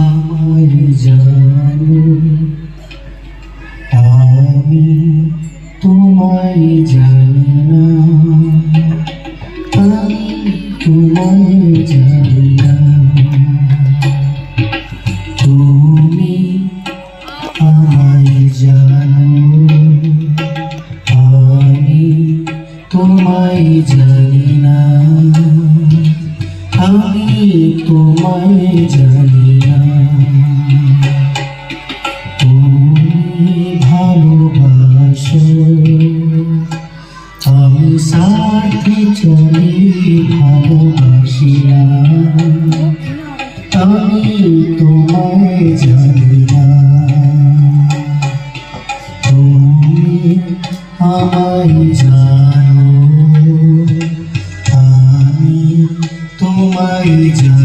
আমায় জানো, আমি তোমায় জানি না, আমি তোমায় জানি না। তুমি আমায় জানো, আমি তোমায় জানি না, আমি তোমায় জানি না। তুমি ভালোবাসো, আমি সাথে চলি ভালোবাসি না, আমি তোমায় জানি না। তুমি আমায় জানো, আমি তোমায় জানি।